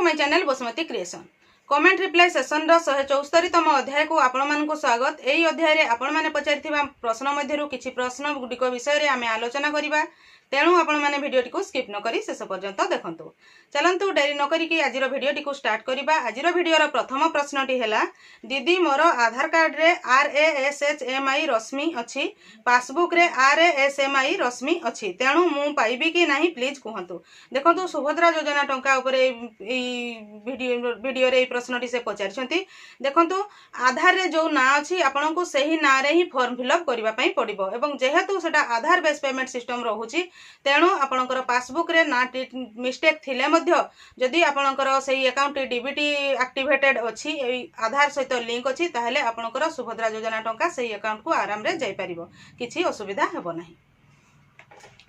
My channel Basumati creation. Comment reply session 174तम अध्याय को आपण मानक स्वागत। एही अध्याय रे आपण माने पचारिथिबा प्रश्न मध्यरु किछि प्रश्न गुडिक विषय रे आमे आलोचना करिबा। तेणु आपण माने भिडियोटी को स्किप न करी शेष पर्यंत देखंतु। चलंतु डेरी न करी कि आजिरो भिडियोटी को स्टार्ट करिबा। आजिरो भिडियोर प्रथम प्रश्नटी हैला, दीदी मोर आधार कार्ड रे RASHMI रश्मि अछि, पासबुक रे RASMI रश्मि अछि, तेणु मु पाइबी कि नाही प्लीज कहंतु। देखंतु सुभद्रा योजना टंका उपरे भिडियो रे प्रश्नटी से पचारछंती। देखंतु आधार रे जो ना अछि आपन को सही ना रे ही फॉर्म फिलअप करबा पई पड़िबो एवं जेहेतु सेटा आधार बेस पेमेंट सिस्टम रहूची तेणु आपणकर पासबुक रे ना मिस्टेक थिले मध्य जदि आपणकर सही अकाउंट डीबीटी एक्टिवेटेड अछि आधार सहित लिंक अछि ताहले आपणकर सुभद्रा योजना टंका सही अकाउंट को आराम रे जाई परिबो, किछि असुविधा हेबो नाही।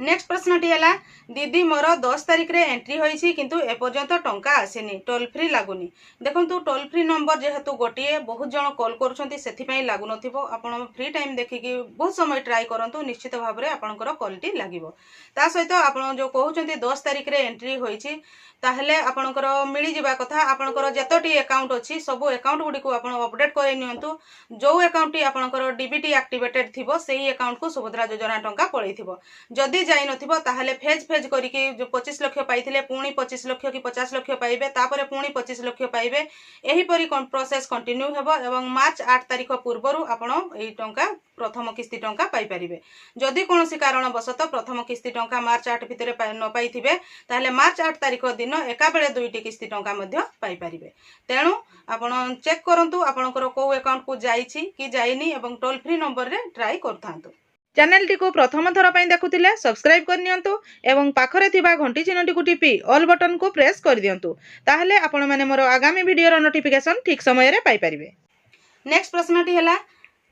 नेक्स्ट प्रश्नटी है, दीदी मोर 10 तारिख रे एंट्री होईछि किंतु एपर्यंत टंका आसीनी, टोल फ्री लागुनी। देखंतु टोल फ्री नंबर जेहेतु गोटिए बहुत जन कॉल करूछंती सेथि पई लागु नथिबो। आपण फ्री टाइम देखिकी बहुत समय ट्राई करंतु, निश्चित भाव रे आपणकर क्वालिटी लागिबो। ता सहित आपण जो कहउछंती 10 तारिख रे एंट्री होईछि ताहले आपणकर मिली जिबा कथा। आपणकर जतोटी अकाउंट अछि सब अकाउंट गुडी को आपण अपडेट करे नियंतु। जो अकाउंट टी आपणकर डीबीटी एक्टिवेटेड थिबो सेही अकाउंट को सुभद्रा योजना टंका पळैथिबो। जदि जाई नथिबो ताहले फेज फेज करिके जो 25 लाख पाइथिले पुणी 25 लाख कि 50 लाख पाइबे, तापरे पुणी 25 लाख पाइबे। एही परी प्रोसेस कंटिन्यू हेबो एवं मार्च 8 तारिख पूर्वरु आपण एही टंका प्रथम किस्ती टंका पाई परिबे। जदि कोनोसी कारणवशत प्रथम किस्ती टंका मार्च 8 भितरे न पाइथिबे ताहले मार्च 8 तारिख दिन एका बेले दुईटी किस्ती टंका मध्य पाई परिबे। तेणु आपण चेक करंतु आपणकर को अकाउंट को जाईछि कि जाईनी एवं टोल फ्री नंबर रे ट्राई करथांतु। चैनल टी को प्रथम थर पई देखुथिले सब्सक्राइब कर नियंतु एवं पाखरे थिबा घंटी चिन्हटी को टिपी ऑल बटन को प्रेस कर दियंतु, ताहले आपण माने मोर आगामी वीडियो रो नोटिफिकेशन ठीक समय रे पाई परिबे। नेक्स्ट प्रश्नटी हैला,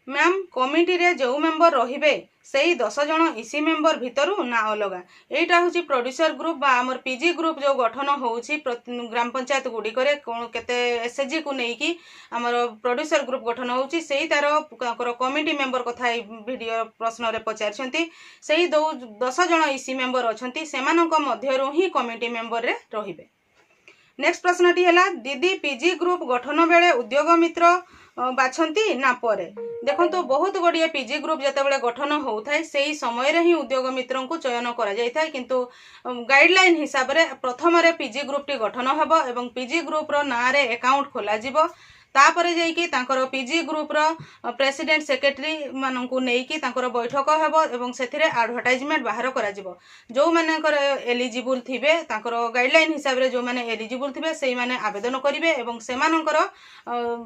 मैम कमिटी रे जो मेंबर रहिबे सेही 10 जन इसी मेंबर भितरु ना अलगा। एटा होची प्रोड्यूसर ग्रुप बा हमर पीजी ग्रुप जो गठन होउची ग्राम पंचायत गुडी करे कोन केते एसएचजी को नेई कि हमर प्रोड्यूसर ग्रुप गठन होउची सेही तारो कमिटी मेंबर कथा वीडियो प्रश्न रे पचारछंती। सेही 10 जन इसी मेंबर अछंती सेमानक मध्यरु ही कमिटी मेंबर रे रहिबे। नेक्स्ट प्रश्नटी हैला, दीदी पीजी ग्रुप गठन बेले उद्योग मित्र बाछंती ना परे। देखंतु बहुत गड़िए पीजी ग्रुप जतेबेले गठन होउथाय सेही समय रे ही उद्योग मित्रन को चयन करा जायथाय, किंतु गाइडलाइन हिसाब रे प्रथम रे पीजी ग्रुप टी गठन हबो एवं पीजी ग्रुप रो ना रे अकाउंट खोला जिवो। तापरे जाइकी तांकर पीजी ग्रुप रो प्रेसिडेंट सेक्रेटरी माननकु नेइकी तांकर बैठक हेबो एवं सेथिरे एडवर्टाइजमेंट बाहर करा जिवो। जो मानकर एलिजिबल थिबे तांकर गाइडलाइन हिसाब रे जो माने एलिजिबल थिबे सेही माने आवेदन करिवे एवं सेमानकर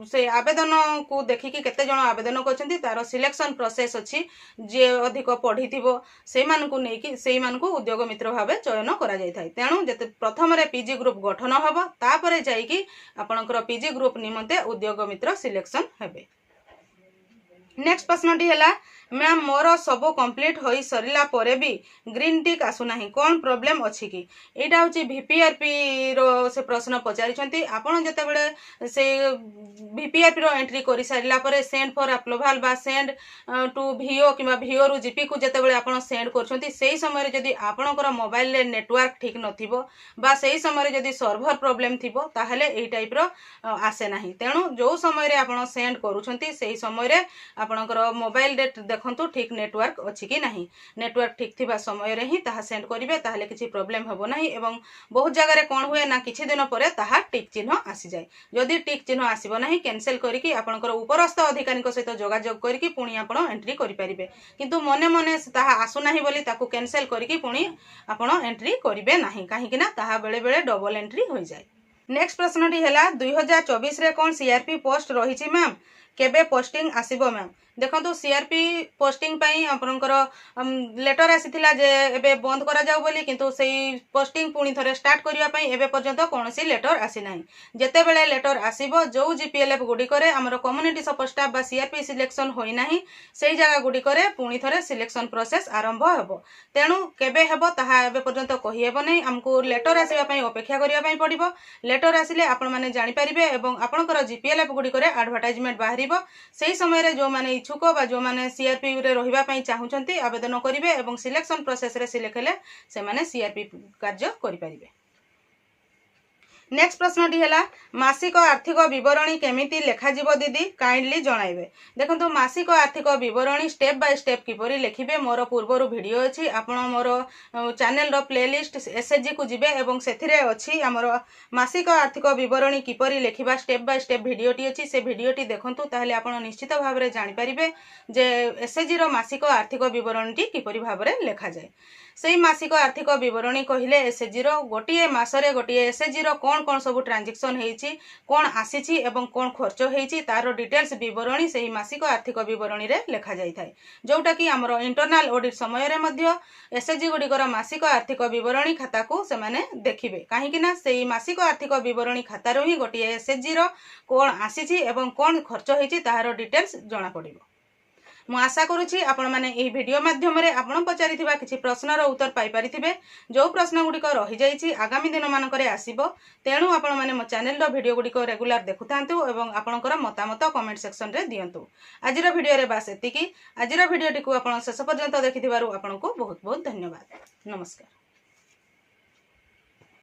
से आवेदन को देखिकी केते जण आवेदन करछंती तार सिलेक्शन प्रोसेस अछि। जे अधिक पढी थिबो सेही मानकु नेइकी सेही मानकु उद्योग मित्र भाबे चयन करा जायथाय। तेणु जते प्रथम रे पीजी ग्रुप गठन हबो तापरे जाइकी आपनकर पीजी ग्रुप निमंते उद्योग मित्र सिलेक्शन हेबे। नेक्स्ट प्रश्नटी हैला, मैम मोर सब कंप्लीट होई सरिला परे भी ग्रीन टिक आसु नाही, कोन प्रॉब्लम अछि कि? एटा होची VPRP रो से प्रश्न पचारि छंती। आपण जते बेले से VPRP रो एंट्री करि सरिला परे सेंड फॉर अप्रूवल बा सेंड टू VO किबा VO रु GP को जते बेले आपण सेंड करछंती सेही समय रे जदी आपणकर मोबाइल रे नेटवर्क ठीक नथिबो बा सेही समय रे जदी सर्वर प्रॉब्लम थिबो ताहले एही टाइप रो आसे नाही। तेणु जो समय रे आपण सेंड करूछंती सेही समय रे आपणकर मोबाइल रे देखंतु ठीक नेटवर्क अछि कि नाही। नेटवर्क ठीक थिबा समय रे ही ताहा सेंड करिवे ताहले किछि प्रॉब्लम हबो नाही एवं बहुत जगह रे कोन हुए ना किछि दिन परे ताहा टिक चिन्ह आसी जाय। जदि टिक चिन्ह आसीबो नाही कैंसिल करिकि आपणकर उपरस्थ अधिकारी को सहित जोगाजोग करिकि पुणी आपण एंट्री करि परिबे, किंतु मने मने ताहा आसु नाही बोली ताकू कैंसिल करिकि पुणी आपण एंट्री करिवे नाही, काहे कि ना ताहा बेले बेले डबल एंट्री होई जाय। नेक्स्ट प्रश्नटी हैला, 2024 रे कोन सीआरपी पोस्ट रहिछि मैम, केबे पोस्टिंग आसीबो मैम? देखंतु सीआरपी पोस्टिंग पई आपनकर लेटर आसीथिला जे एबे बंद करा जाऊ बोली, किंतु सेही पोस्टिंग पुणी थरे स्टार्ट करिया पई एबे पर्यंत कोनोसी लेटर आसी नाही। जते बेले लेटर आसीबो जो जीपीएलएफ गुडी करे हमर कम्युनिटी सपोर्ट स्टाफ बा सीआरपी सिलेक्शन होई नाही सेही जगह गुडी करे पुणी थरे सिलेक्शन प्रोसेस आरंभ हेबो। तेणु केबे हेबो ताहा एबे पर्यंत कहि हेबो नै, हमकु लेटर आसीबा पई अपेक्षा करिया पई पड़िबो। लेटर आसिले आपण माने जानि परिबे एवं आपनकर जीपीएलएफ गुडी करे एडवर्टाइजमेंट बाहरिबो। सेही समय रे जो माने इच्छुक बा जो माने सीआरपी रे रहिबा पई चाहुचंती आवेदन करिवे एवं सिलेक्शन प्रोसेस रे सिलेक्ट हेले से माने सीआरपी कार्य करि परिबे। नेक्स्ट प्रश्न है मासिक आर्थिक विवरणी केमिति लेखाजिबो दीदी काइंडली जणाइबे। देखंतु मासिक आर्थिक विवरणी स्टेप बाय स्टेप किपरि लेखिबे मोर पूर्वरु वीडियो अछि। आपण मोर चैनल रो प्लेलिस्ट एसएचजी को जिबे एवं सेथिरे अछि हमर मासिक आर्थिक विवरणी किपरि लेखिबा स्टेप बाय स्टेप वीडियोटी अछि। से वीडियोटी देखंतु ताहले आपण निश्चित भाबरे जानि परिबे जे एसएचजी रो मासिक आर्थिक विवरणीटी किपरि भाबरे लेखा जाय। सेही मासिक आर्थिक विवरणी कहिले एसएचजी रो गोटिए मासरे गोटिए एसएचजी रो कोन कोन सब ट्रांजैक्शन हेछि कोन आसीछि एवं कोन खर्च हेछि तारो डिटेल्स विवरणी सेही मासिक आर्थिक विवरणी रे लेखा जाय थाय। जोटा कि हमरो इंटरनल ऑडिट समय रे मध्य एसएचजी गुडिकर मासिक आर्थिक विवरणी खाता को से माने देखिबे काहे कि ना सेही मासिक आर्थिक विवरणी खाता रो ही गोटिए एसएचजी रो कोन आसीछि एवं कोन खर्च हेछि तारो डिटेल्स जणा पड़िबो। मु आशा करुछि आपण माने एही वीडियो माध्यम रे आपण पचारिथिबा किछि प्रश्नर उत्तर पाई परिथिबे। जो प्रश्न गुडिक रहि जाईछि आगामी दिन मानकरे आसीबो तेणु आपण माने मो चैनल रो वीडियो गुडिक रेगुलर देखुथांतु एवं आपणकर मतामत कमेंट सेक्शन रे दियंतु। आजिर वीडियो रे बास एतिकी। आजिर वीडियोटी को आपण शेष पर्यंत देखिथिबारु आपणको बहुत बहुत धन्यवाद। नमस्कार।